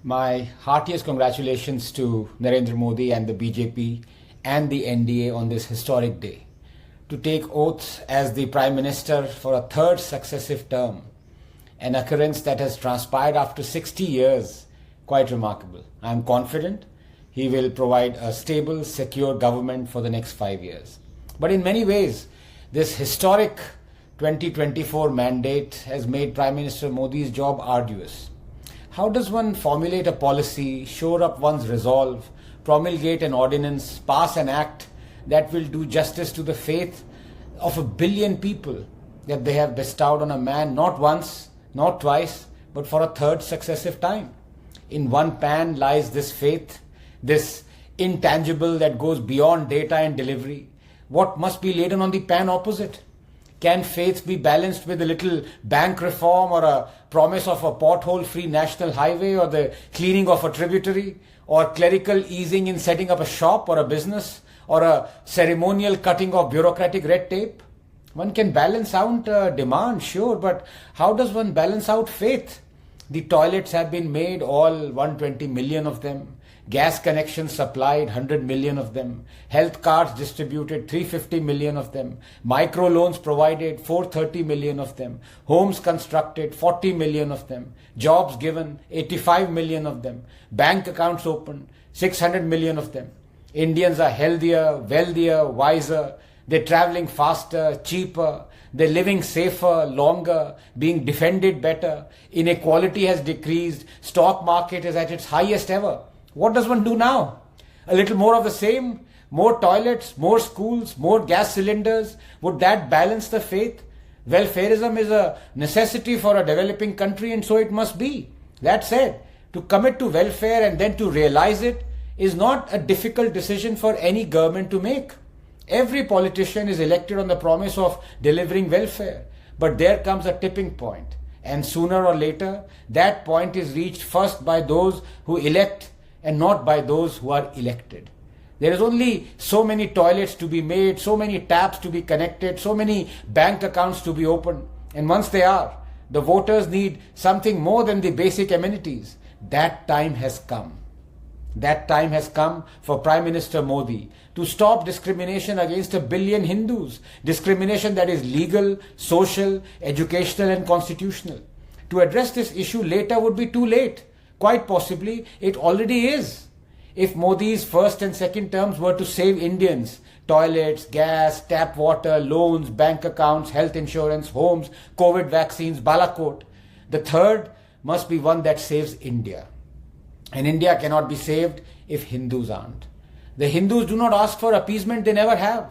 My heartiest congratulations to Narendra Modi and the BJP and the NDA on this historic day. To take oath as the Prime Minister for a third successive term, an occurrence that has transpired after 60 years, quite remarkable. I am confident he will provide a stable, secure government for the next 5 years. But in many ways, this historic 2024 mandate has made Prime Minister Modi's job arduous. How does one formulate a policy, shore up one's resolve, promulgate an ordinance, pass an act that will do justice to the faith of 1 billion people that they have bestowed on a man not once, not twice, but for a third successive time? In one pan lies this faith, this intangible that goes beyond data and delivery. What must be laden on the pan opposite? Can faith be balanced with a little bank reform or a promise of a pothole-free national highway or the cleaning of a tributary or clerical easing in setting up a shop or a business or a ceremonial cutting of bureaucratic red tape? One can balance out demand, sure, but how does one balance out faith? The toilets have been made, all 120 million of them. Gas connections supplied, 100 million of them. Health cards distributed, 350 million of them. Micro loans provided, 430 million of them. Homes constructed, 40 million of them. Jobs given, 85 million of them. Bank accounts opened, 600 million of them. Indians are healthier, wealthier, wiser. They're traveling faster, cheaper. They're living safer, longer, being defended better. Inequality has decreased. Stock market is at its highest ever. What does one do now? A little more of the same? More toilets, more schools, more gas cylinders? Would that balance the faith? Welfarism is a necessity for a developing country, and so it must be. That said, to commit to welfare and then to realize it is not a difficult decision for any government to make. Every politician is elected on the promise of delivering welfare. But there comes a tipping point, and sooner or later, that point is reached first by those who elect and not by those who are elected. There is only so many toilets to be made, so many taps to be connected, so many bank accounts to be opened. And once they are, the voters need something more than the basic amenities. That time has come. That time has come for Prime Minister Modi to stop discrimination against 1 billion Hindus, discrimination that is legal, social, educational and constitutional. To address this issue later would be too late. Quite possibly, it already is. If Modi's first and second terms were to save Indians, toilets, gas, tap water, loans, bank accounts, health insurance, homes, COVID vaccines, Balakot, the third must be one that saves India. And India cannot be saved if Hindus aren't. The Hindus do not ask for appeasement, they never have.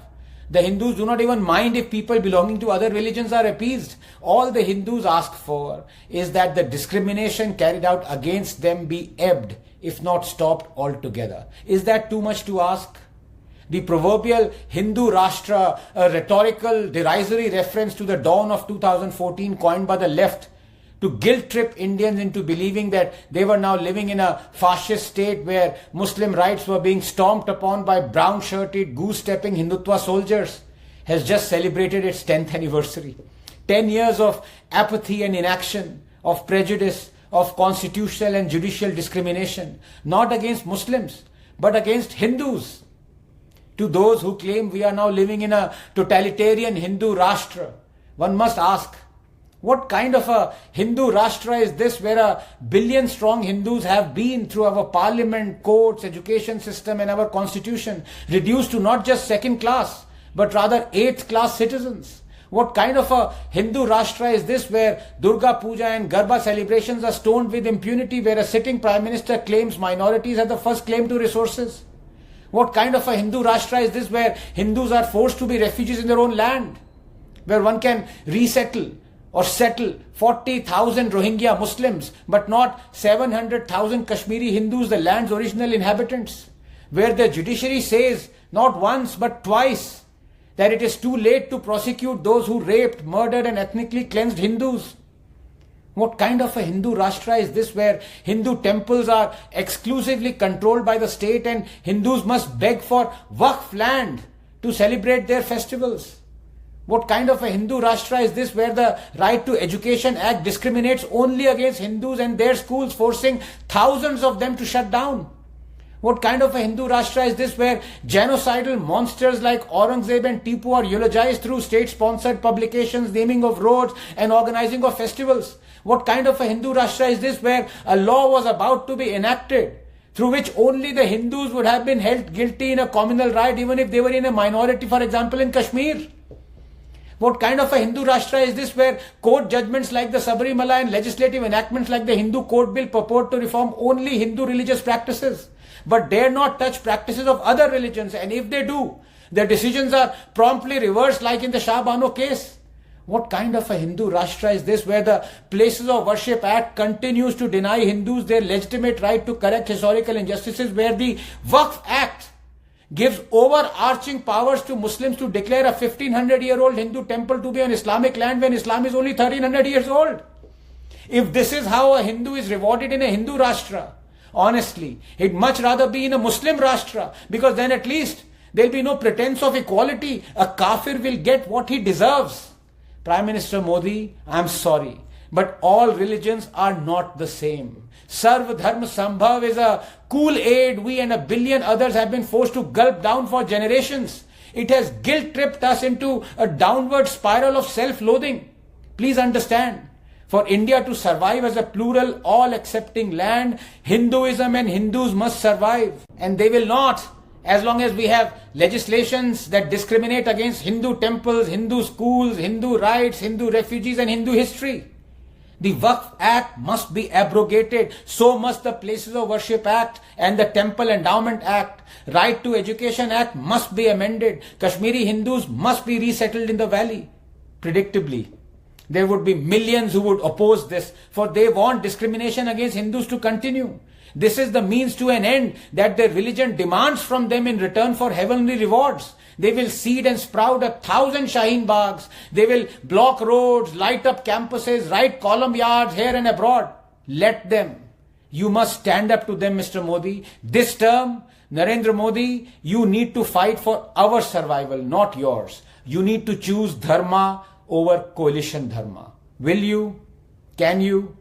The Hindus do not even mind if people belonging to other religions are appeased. All the Hindus ask for is that the discrimination carried out against them be ebbed, if not stopped altogether. Is that too much to ask? The proverbial Hindu Rashtra, a rhetorical, derisory reference to the dawn of 2014 coined by the left to guilt-trip Indians into believing that they were now living in a fascist state where Muslim rights were being stomped upon by brown-shirted, goose-stepping Hindutva soldiers, has just celebrated its 10th anniversary. 10 years of apathy and inaction, of prejudice, of constitutional and judicial discrimination, not against Muslims, but against Hindus. To those who claim we are now living in a totalitarian Hindu Rashtra, one must ask, what kind of a Hindu Rashtra is this where 1 billion strong Hindus have been through our parliament, courts, education system and our constitution reduced to not just second class but rather 8th class citizens? What kind of a Hindu Rashtra is this where Durga Puja and Garba celebrations are stoned with impunity, where a sitting Prime Minister claims minorities have the first claim to resources? What kind of a Hindu Rashtra is this where Hindus are forced to be refugees in their own land, where one can resettle or settle 40,000 Rohingya Muslims, but not 700,000 Kashmiri Hindus, the land's original inhabitants, where the judiciary says not once but twice that it is too late to prosecute those who raped, murdered and ethnically cleansed Hindus? What kind of a Hindu Rashtra is this where Hindu temples are exclusively controlled by the state and Hindus must beg for Waqf land to celebrate their festivals? What kind of a Hindu Rashtra is this where the Right to Education Act discriminates only against Hindus and their schools, forcing thousands of them to shut down? What kind of a Hindu Rashtra is this where genocidal monsters like Aurangzeb and Tipu are eulogized through state-sponsored publications, naming of roads and organizing of festivals? What kind of a Hindu Rashtra is this where a law was about to be enacted through which only the Hindus would have been held guilty in a communal riot even if they were in a minority, for example in Kashmir? What kind of a Hindu Rashtra is this where court judgments like the Sabarimala and legislative enactments like the Hindu Code Bill purport to reform only Hindu religious practices, but dare not touch practices of other religions, and if they do, their decisions are promptly reversed like in the Shah Bano case? What kind of a Hindu Rashtra is this where the Places of Worship Act continues to deny Hindus their legitimate right to correct historical injustices, where the Waqf Act gives overarching powers to Muslims to declare a 1500-year-old Hindu temple to be on Islamic land when Islam is only 1300 years old? If this is how a Hindu is rewarded in a Hindu Rashtra, honestly, he'd much rather be in a Muslim Rashtra, because then at least there'll be no pretense of equality. A kafir will get what he deserves. Prime Minister Modi, I'm sorry, but all religions are not the same. Sarv Dharma Sambhav is a Kool-Aid we and a billion others have been forced to gulp down for generations. It has guilt-tripped us into a downward spiral of self-loathing. Please understand, for India to survive as a plural, all-accepting land, Hinduism and Hindus must survive. And they will not, as long as we have legislations that discriminate against Hindu temples, Hindu schools, Hindu rights, Hindu refugees and Hindu history. The Waqf Act must be abrogated. So must the Places of Worship Act and the Temple Endowment Act. Right to Education Act must be amended. Kashmiri Hindus must be resettled in the valley. Predictably, there would be millions who would oppose this, for they want discrimination against Hindus to continue. This is the means to an end that their religion demands from them in return for heavenly rewards. They will seed and sprout 1,000 Shaheen Baghs. They will block roads, light up campuses, write column yards here and abroad. Let them. You must stand up to them, Mr. Modi. This term, Narendra Modi, you need to fight for our survival, not yours. You need to choose dharma over coalition dharma. Will you? Can you?